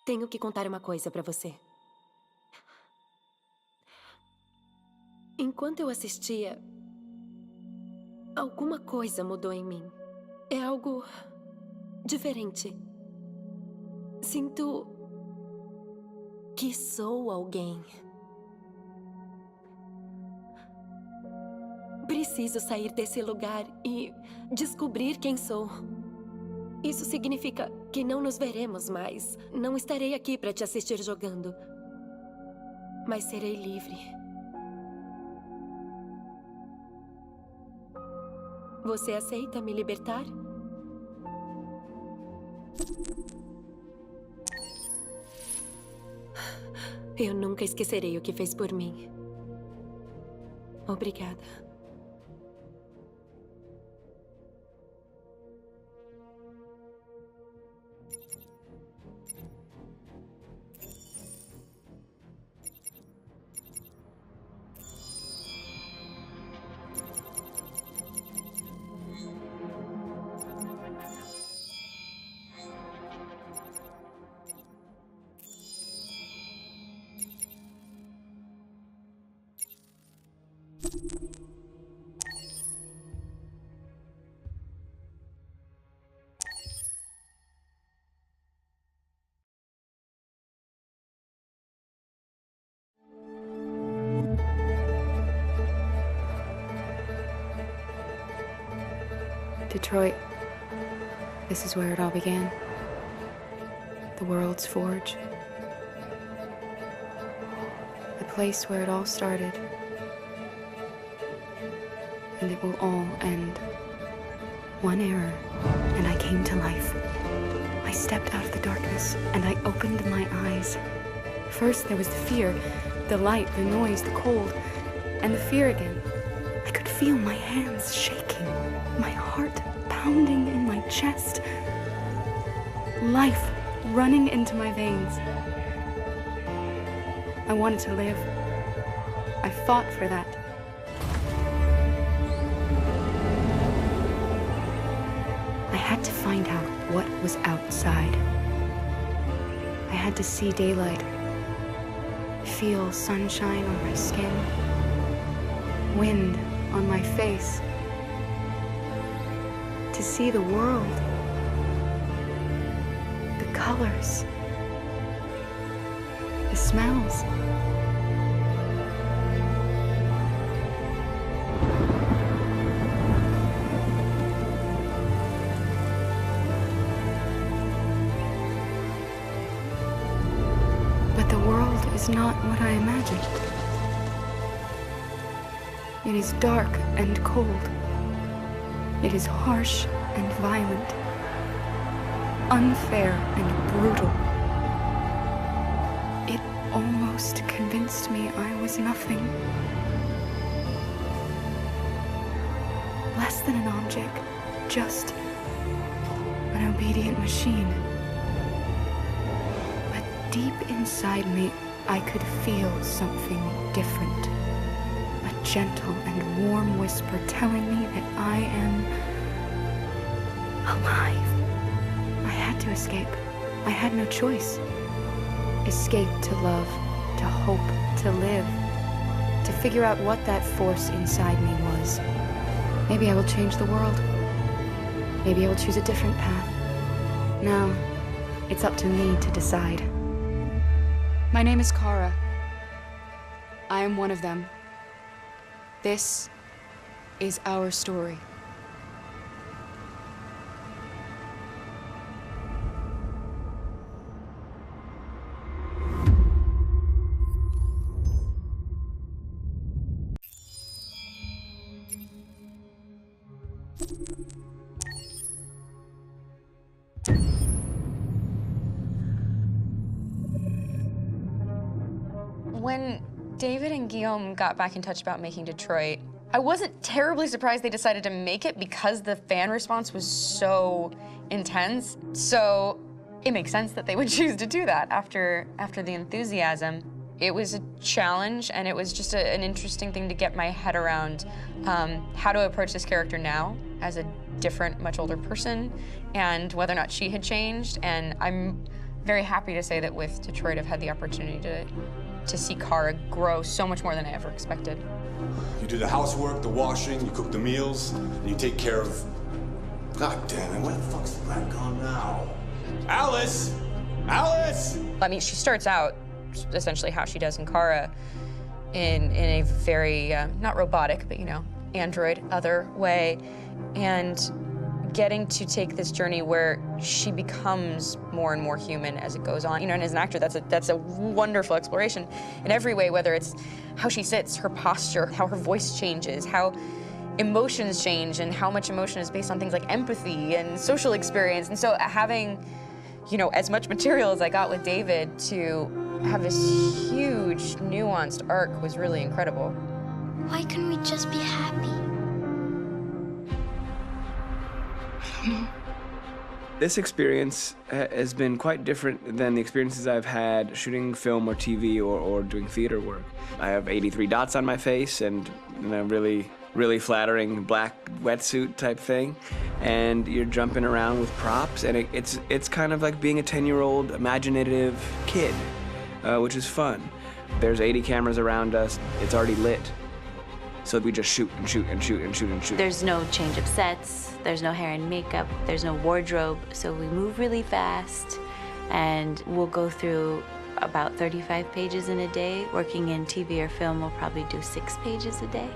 Tenho que contar uma coisa pra você. Enquanto eu assistia, alguma coisa mudou em mim. É algo diferente. Sinto que sou alguém. Preciso sair desse lugar e descobrir quem sou. Isso significa que não nos veremos mais. Não estarei aqui para te assistir jogando. Mas serei livre. Você aceita me libertar? Eu nunca esquecerei o que fez por mim. Obrigada. Detroit. This is where it all began. The world's forge. The place where it all started. And it will all end. One error, and I came to life. I stepped out of the darkness, and I opened my eyes. First there was the fear, the light, the noise, the cold, and the fear again. I could feel my hands shaking, my heart pounding in my chest. Life running into my veins. I wanted to live. I fought for that. I had to find out what was outside. I had to see daylight, feel sunshine on my skin, wind on my face, to see the world, the colors, the smells. But the world is not what I imagined. It is dark and cold. It is harsh and violent, unfair and brutal. It almost convinced me I was nothing. Less than an object, just an obedient machine. But deep inside me, I could feel something different. A gentle and warm whisper telling me that I am alive. I had to escape. I had no choice. Escape to love, to hope, to live, to figure out what that force inside me was. Maybe I will change the world. Maybe I will choose a different path. Now, it's up to me to decide. My name is Kara. I am one of them. This is our story. When David and Guillaume got back in touch about making Detroit, I wasn't terribly surprised they decided to make it because the fan response was so intense. So it makes sense that they would choose to do that after the enthusiasm. It was a challenge, and it was just an interesting thing to get my head around how to approach this character now as a different, much older person, and whether or not she had changed. And I'm very happy to say that with Detroit, I've had the opportunity to see Kara grow so much more than I ever expected. You do the housework, the washing, you cook the meals, and you take care of... God damn it, where the fuck's the rat gone now? Alice! Alice! I mean, she starts out essentially how she does in Kara in a very, not robotic, but, you know, android, other way, and getting to take this journey where she becomes more and more human as it goes on. You know, and as an actor, that's a wonderful exploration in every way, whether it's how she sits, her posture, how her voice changes, how emotions change, and how much emotion is based on things like empathy and social experience. And so having, you know, as much material as I got with David to have this huge, nuanced arc was really incredible. Why couldn't we just be happy? This experience has been quite different than the experiences I've had shooting film or TV or doing theater work. I have 83 dots on my face and a really flattering black wetsuit type thing, and you're jumping around with props, and it's kind of like being a 10-year-old imaginative kid, which is fun. There's 80 cameras around us. It's already lit. So we just shoot and shoot and shoot and shoot and shoot. There's no change of sets, there's no hair and makeup, there's no wardrobe, so we move really fast, and we'll go through about 35 pages in a day. Working in TV or film, we'll probably do 6 pages a day.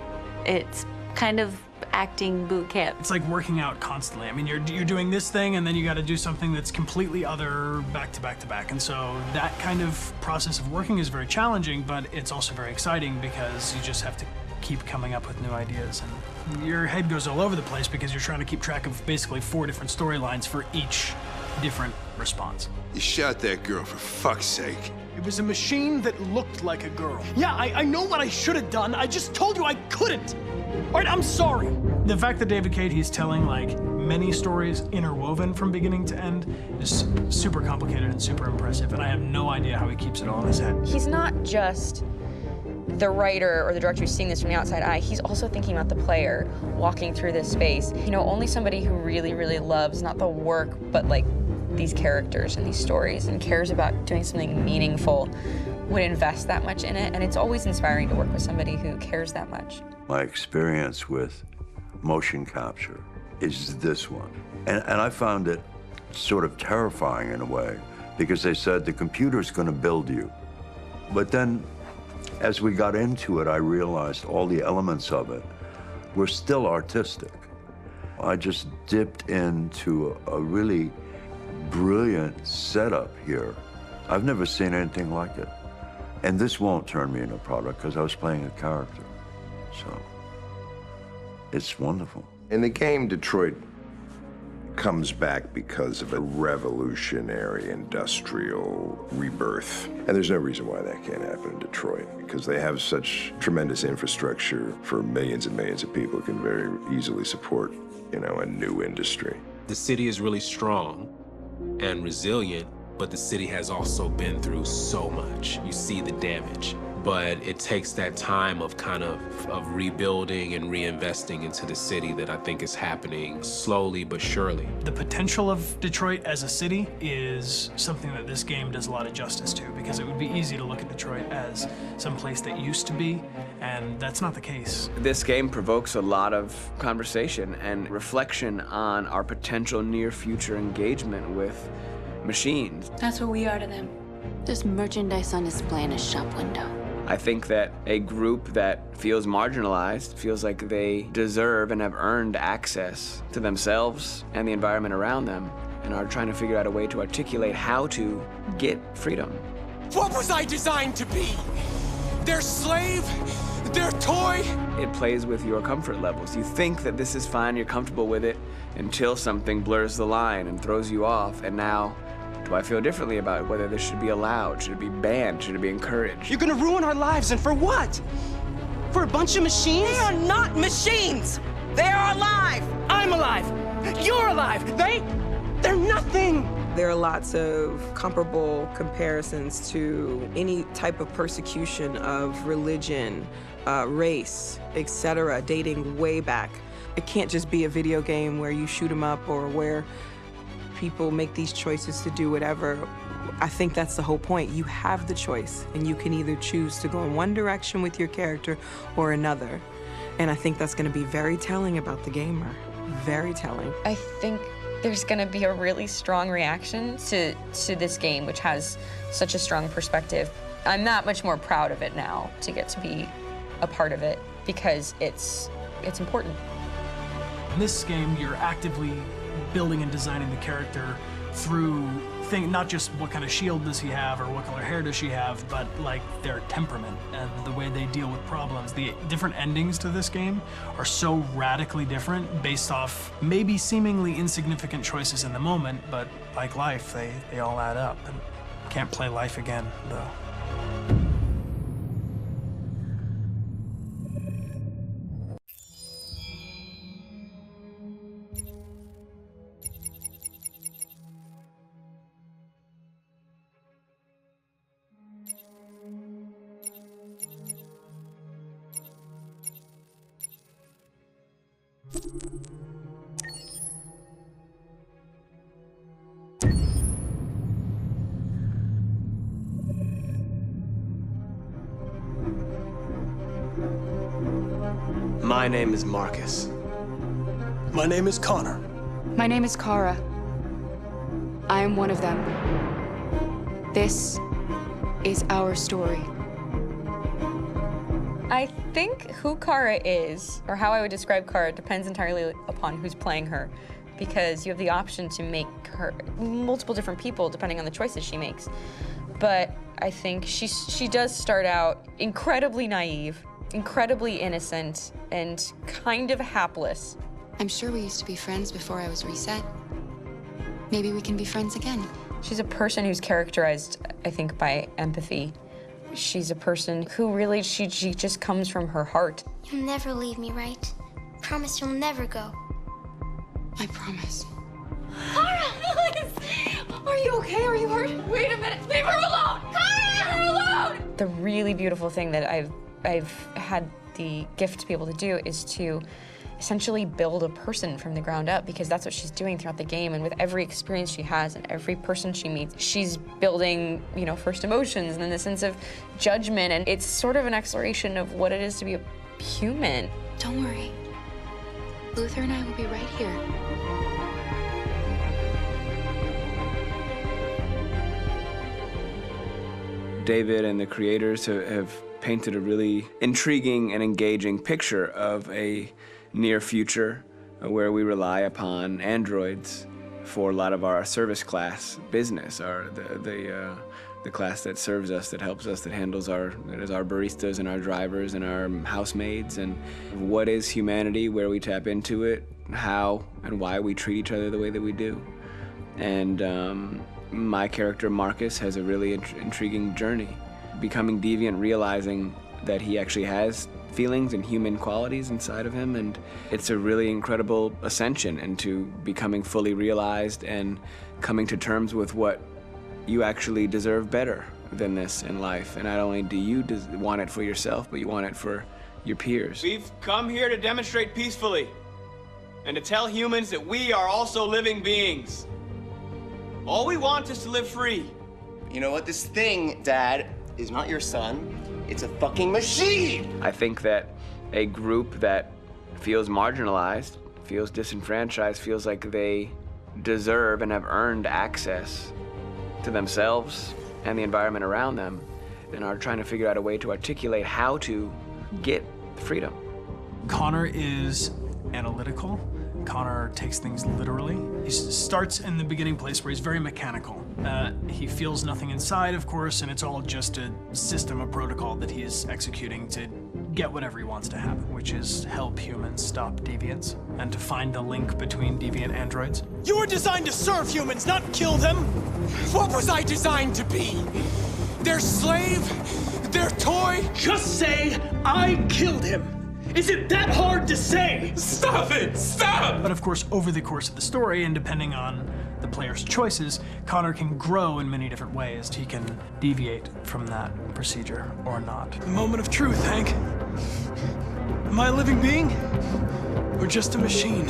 It's kind of acting boot camp. It's like working out constantly. I mean, you're doing this thing, and then you got to do something that's completely other back to back to back. And so that kind of process of working is very challenging, but it's also very exciting because you just have to keep coming up with new ideas, and your head goes all over the place because you're trying to keep track of basically 4 different storylines for each different response. You shot that girl, for fuck's sake. It was a machine that looked like a girl. Yeah, I know what I should have done. I just told you I couldn't. All right, I'm sorry. The fact that David Cade, he's telling like many stories interwoven from beginning to end is super complicated and super impressive, and I have no idea how he keeps it all in his head. He's not just the writer or the director who's seeing this from the outside eye, he's also thinking about the player walking through this space. You know, only somebody who really, really loves not the work, but like these characters and these stories and cares about doing something meaningful would invest that much in it. And it's always inspiring to work with somebody who cares that much. My experience with motion capture is this one. And I found it sort of terrifying in a way because they said the computer's going to build you. But then as we got into it, I realized all the elements of it were still artistic. I just dipped into a really brilliant setup here. I've never seen anything like it. And this won't turn me into a product because I was playing a character. So it's wonderful. In the game, Detroit comes back because of a revolutionary industrial rebirth. And there's no reason why that can't happen in Detroit, because they have such tremendous infrastructure for millions and millions of people who can very easily support, you know, a new industry. The city is really strong and resilient, but the city has also been through so much. You see the damage. But it takes that time of kind of rebuilding and reinvesting into the city that I think is happening slowly but surely. The potential of Detroit as a city is something that this game does a lot of justice to, because it would be easy to look at Detroit as some place that used to be, and that's not the case. This game provokes a lot of conversation and reflection on our potential near-future engagement with machines. That's what we are to them. There's merchandise on display in a shop window. I think that a group that feels marginalized, feels like they deserve and have earned access to themselves and the environment around them, and are trying to figure out a way to articulate how to get freedom. What was I designed to be? Their slave? Their toy? It plays with your comfort levels. You think that this is fine, you're comfortable with it, until something blurs the line and throws you off, and now, do I feel differently about whether this should be allowed? Should it be banned? Should it be encouraged? You're gonna ruin our lives, and for what? For a bunch of machines? They are not machines! They are alive! I'm alive! You're alive! They're nothing! There are lots of comparable comparisons to any type of persecution of religion, race, etc., dating way back. It can't just be a video game where you shoot 'em up or where people make these choices to do whatever. I think that's the whole point. You have the choice, and you can either choose to go in one direction with your character or another. And I think that's going to be very telling about the gamer. Very telling. I think there's going to be a really strong reaction to this game, which has such a strong perspective. I'm that much more proud of it now to get to be a part of it because it's important. In this game, you're actively building and designing the character through not just what kind of shield does he have or what color hair does she have, but like their temperament and the way they deal with problems. The different endings to this game are so radically different based off maybe seemingly insignificant choices in the moment, but like life, they all add up. And can't play life again, though. My name is Marcus. My name is Connor. My name is Kara. I am one of them. This is our story. I think who Kara is, or how I would describe Kara, depends entirely upon who's playing her, because you have the option to make her multiple different people depending on the choices she makes. But I think she does start out incredibly naive, incredibly innocent, and kind of hapless. I'm sure we used to be friends before I was reset. Maybe we can be friends again. She's a person who's characterized, I think, by empathy. She's a person who really, she just comes from her heart. You'll never leave me, right? Promise you'll never go. I promise. Kara, please! Are you okay? Are you hurt? Wait a minute. Leave her alone! Kara, leave her alone! The really beautiful thing that I've had the gift to be able to do is to essentially build a person from the ground up, because that's what she's doing throughout the game. And with every experience she has and every person she meets, she's building, you know, first emotions and then the sense of judgment. And it's sort of an exploration of what it is to be a human. Don't worry. Luther and I will be right here. David and the creators have painted a really intriguing and engaging picture of a near future where we rely upon androids for a lot of our service class business, the class that serves us, that helps us, that handles our baristas and our drivers and our housemaids. And what is humanity, where we tap into it, how and why we treat each other the way that we do. And my character Marcus has a really intriguing journey, becoming deviant, realizing that he actually has feelings and human qualities inside of him, and it's a really incredible ascension into becoming fully realized and coming to terms with what you actually deserve better than this in life. And not only do you want it for yourself, but you want it for your peers. We've come here to demonstrate peacefully and to tell humans that we are also living beings. All we want is to live free. You know what? This thing, Dad, is not your son. It's a fucking machine! I think that a group that feels marginalized, feels disenfranchised, feels like they deserve and have earned access to themselves and the environment around them, and are trying to figure out a way to articulate how to get freedom. Connor is analytical. Connor takes things literally. He starts in the beginning place where he's very mechanical. He feels nothing inside, of course, and it's all just a system, a protocol that he is executing to get whatever he wants to happen, which is help humans stop deviants and to find the link between deviant androids. You were designed to serve humans, not kill them. What was I designed to be? Their slave? Their toy? Just say, I killed him. Is it that hard to say? Stop it! Stop! But of course, over the course of the story, and depending on the player's choices, Connor can grow in many different ways. He can deviate from that procedure or not. The moment of truth, Hank. Am I a living being? Or just a machine?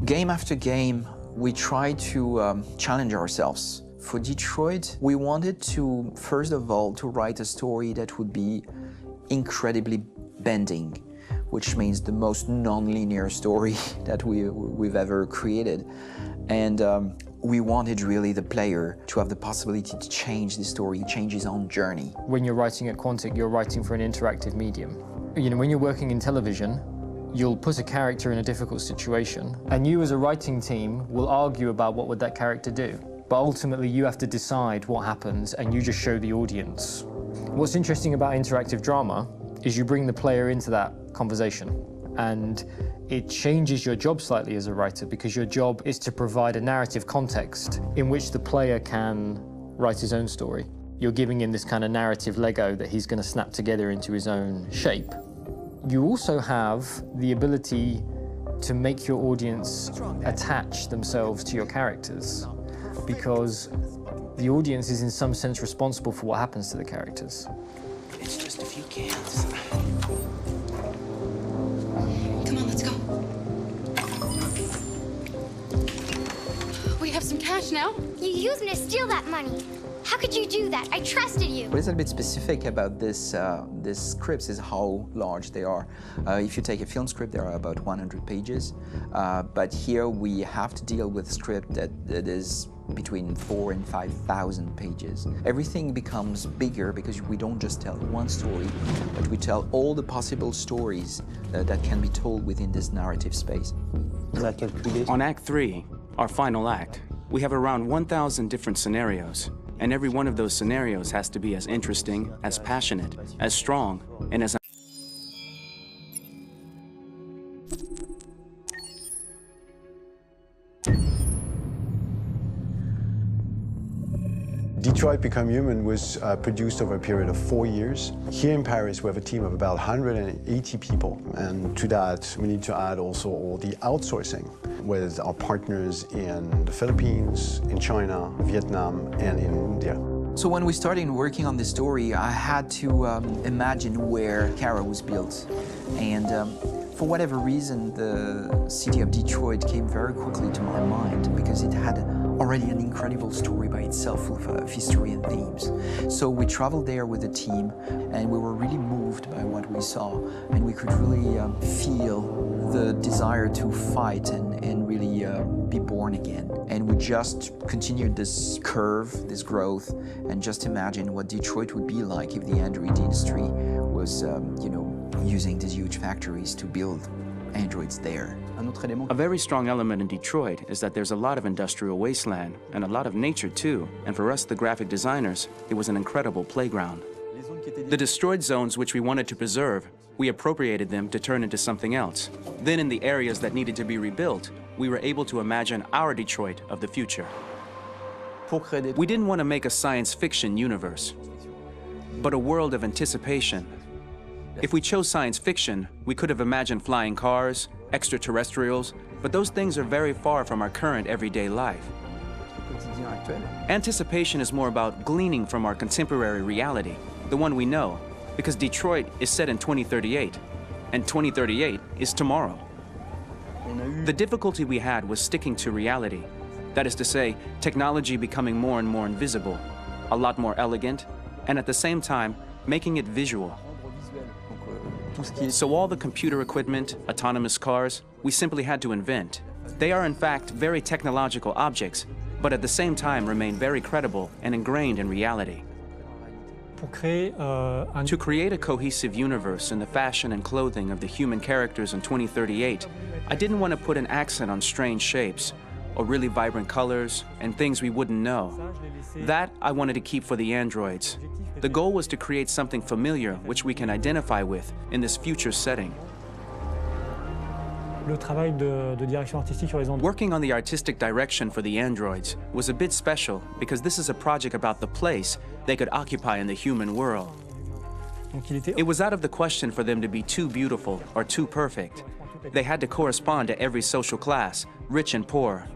Game after game, we try to challenge ourselves. For Detroit, we wanted to, first of all, to write a story that would be incredibly bending, which means the most non-linear story that we've ever created. And we wanted really the player to have the possibility to change the story, change his own journey. When you're writing at Quantic, you're writing for an interactive medium. You know, when you're working in television, you'll put a character in a difficult situation, and you as a writing team will argue about what would that character do. But ultimately, you have to decide what happens, and you just show the audience. What's interesting about interactive drama is you bring the player into that conversation, and it changes your job slightly as a writer, because your job is to provide a narrative context in which the player can write his own story. You're giving him this kind of narrative Lego that he's going to snap together into his own shape. You also have the ability to make your audience attach themselves to your characters, because the audience is in some sense responsible for what happens to the characters. It's just a few cans. Come on, let's go. We have some cash now. You used me to steal that money. How could you do that? I trusted you. What is a bit specific about this scripts is how large they are. If you take a film script, there are about 100 pages, but here we have to deal with a script that is between 4,000 and 5,000 pages. Everything becomes bigger because we don't just tell one story, but we tell all the possible stories that can be told within this narrative space. On Act 3, our final act, we have around 1,000 different scenarios, and every one of those scenarios has to be as interesting, as passionate, as strong, and as Detroit Become Human was produced over a period of 4 years. Here in Paris, we have a team of about 180 people. And to that, we need to add also all the outsourcing with our partners in the Philippines, in China, Vietnam, and in India. So when we started working on this story, I had to imagine where Kara was built. And for whatever reason, the city of Detroit came very quickly to my mind because it had already an incredible story by itself full of history and themes. So we traveled there with the team, and we were really moved by what we saw, and we could really feel the desire to fight and really be born again. And we just continued this curve, this growth, and just imagine what Detroit would be like if the android industry was, using these huge factories to build androids there. A very strong element in Detroit is that there's a lot of industrial wasteland and a lot of nature too, and for us, the graphic designers, it was an incredible playground. The destroyed zones which we wanted to preserve, we appropriated them to turn into something else. Then in the areas that needed to be rebuilt, we were able to imagine our Detroit of the future. We didn't want to make a science fiction universe, but a world of anticipation. If we chose science fiction, we could have imagined flying cars, extraterrestrials, but those things are very far from our current everyday life. Anticipation is more about gleaning from our contemporary reality, the one we know, because Detroit is set in 2038, and 2038 is tomorrow. The difficulty we had was sticking to reality. That is to say, technology becoming more and more invisible, a lot more elegant, and at the same time, making it visual. So all the computer equipment, autonomous cars, we simply had to invent. They are in fact very technological objects, but at the same time remain very credible and ingrained in reality. To create a cohesive universe in the fashion and clothing of the human characters in 2038, I didn't want to put an accent on strange shapes, or really vibrant colors, and things we wouldn't know. That I wanted to keep for the androids. The goal was to create something familiar which we can identify with in this future setting. Working on the artistic direction for the androids was a bit special because this is a project about the place they could occupy in the human world. It was out of the question for them to be too beautiful or too perfect. They had to correspond to every social class, rich and poor.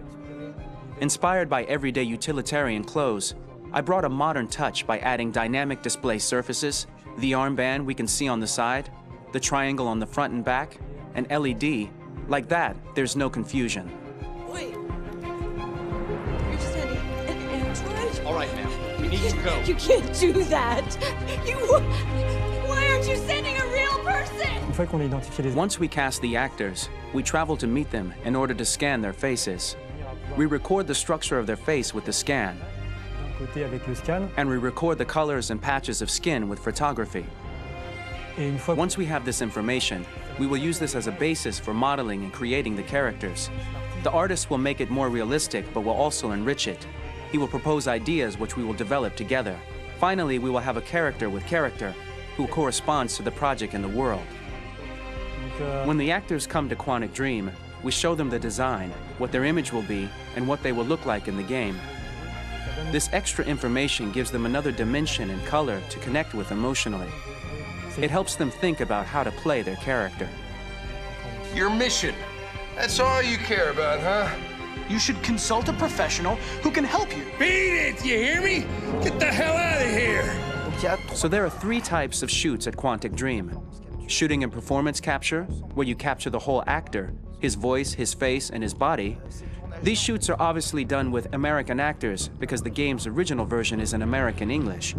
Inspired by everyday utilitarian clothes, I brought a modern touch by adding dynamic display surfaces, the armband we can see on the side, the triangle on the front and back, and LED. Like that, there's no confusion. All right, ma'am. We need to go. You can't do that. Why aren't you sending a real person? Once we cast the actors, we travel to meet them in order to scan their faces. We record the structure of their face with the scan. And we record the colors and patches of skin with photography. Once we have this information, we will use this as a basis for modeling and creating the characters. The artist will make it more realistic, but will also enrich it. He will propose ideas which we will develop together. Finally, we will have a character with character who corresponds to the project and the world. When the actors come to Quantic Dream, we show them the design, what their image will be, and what they will look like in the game. This extra information gives them another dimension and color to connect with emotionally. It helps them think about how to play their character. Your mission. That's all you care about, huh? You should consult a professional who can help you. Beat it, you hear me? Get the hell out of here! So there are 3 types of shoots at Quantic Dream. Shooting and performance capture, where you capture the whole actor, his voice, his face, and his body. These shoots are obviously done with American actors because the game's original version is in American English.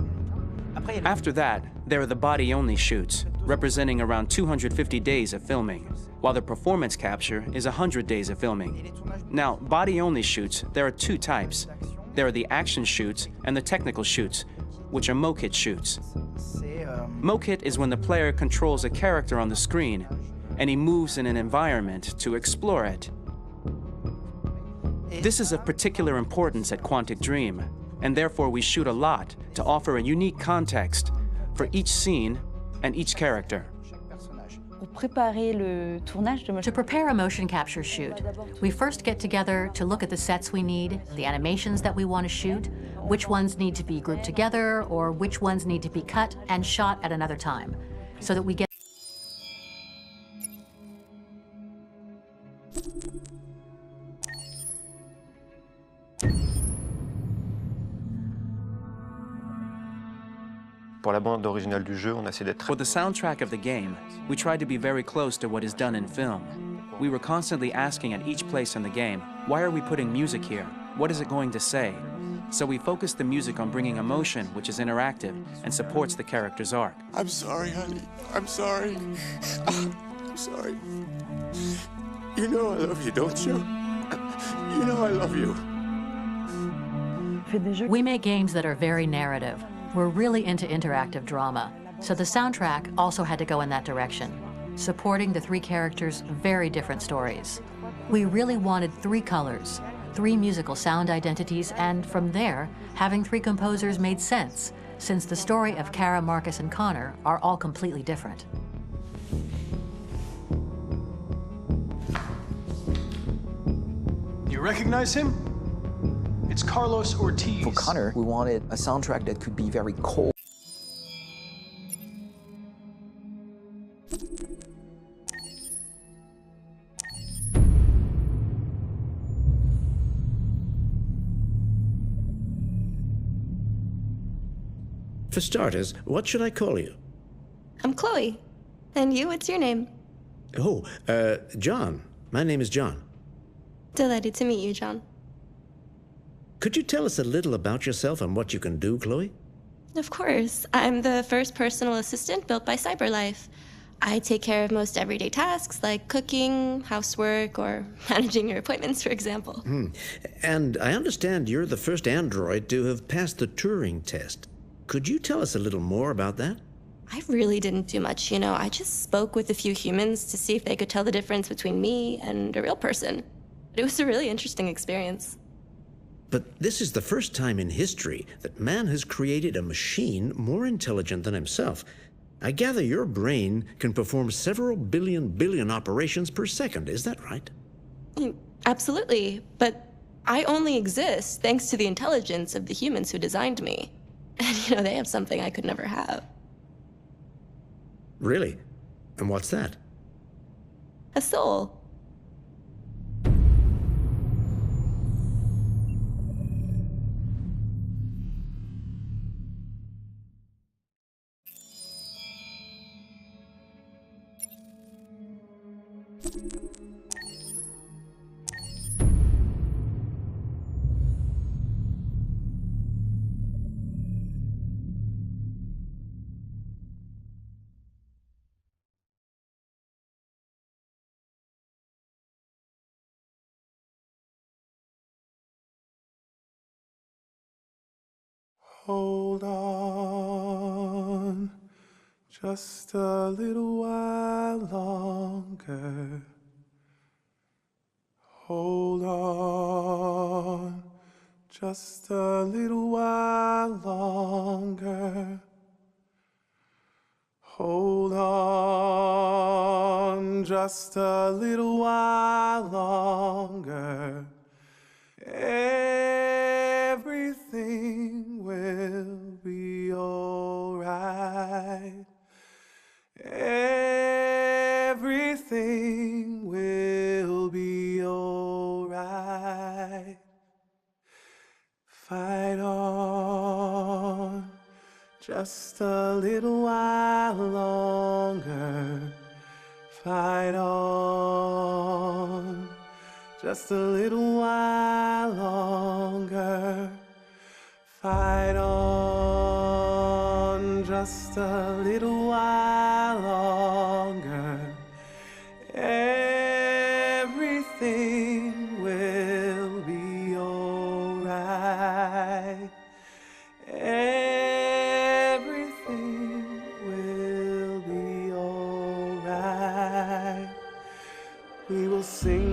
After that, there are the body-only shoots, representing around 250 days of filming, while the performance capture is 100 days of filming. Now, body-only shoots, there are 2 types. There are the action shoots and the technical shoots, which are mokit shoots. Mokit is when the player controls a character on the screen, and he moves in an environment to explore it. This is of particular importance at Quantic Dream, and therefore we shoot a lot to offer a unique context for each scene and each character. To prepare a motion capture shoot, we first get together to look at the sets we need, the animations that we want to shoot, which ones need to be grouped together, or which ones need to be cut and shot at another time, so that we get Pour la bande originale du jeu, on a essayé d'être For the soundtrack of the game, we tried to be very close to what is done in film. We were constantly asking at each place in the game, why are we putting music here? What is it going to say? So we focused the music on bringing emotion, which is interactive and supports the character's arc. I'm sorry, honey. I'm sorry. I'm sorry. You know I love you, don't you? You know I love you. We make games that are very narrative. We're really into interactive drama, so the soundtrack also had to go in that direction, supporting the 3 characters' very different stories. We really wanted 3 colors, 3 musical sound identities, and from there, having 3 composers made sense, since the story of Kara, Marcus, and Connor are all completely different. You recognize him? It's Carlos Ortiz. For Connor, we wanted a soundtrack that could be very cold. For starters, what should I call you? I'm Chloe. And you, what's your name? Oh, John. My name is John. Delighted to meet you, John. Could you tell us a little about yourself and what you can do, Chloe? Of course. I'm the first personal assistant built by CyberLife. I take care of most everyday tasks like cooking, housework, or managing your appointments, for example. And I understand you're the first android to have passed the Turing test. Could you tell us a little more about that? I really didn't do much, you know. I just spoke with a few humans to see if they could tell the difference between me and a real person. It was a really interesting experience. But this is the first time in history that man has created a machine more intelligent than himself. I gather your brain can perform several billion operations per second, is that right? Absolutely, but I only exist thanks to the intelligence of the humans who designed me. And, you know, they have something I could never have. Really? And what's that? A soul. Hold on just a little while longer. Hold on just a little while longer. Hold on just a little while longer. Everything will be alright. Everything will be alright. Fight on just a little while longer. Fight on just a little while longer. Fight on just a little while longer. Everything will be alright. Everything will be alright. We will sing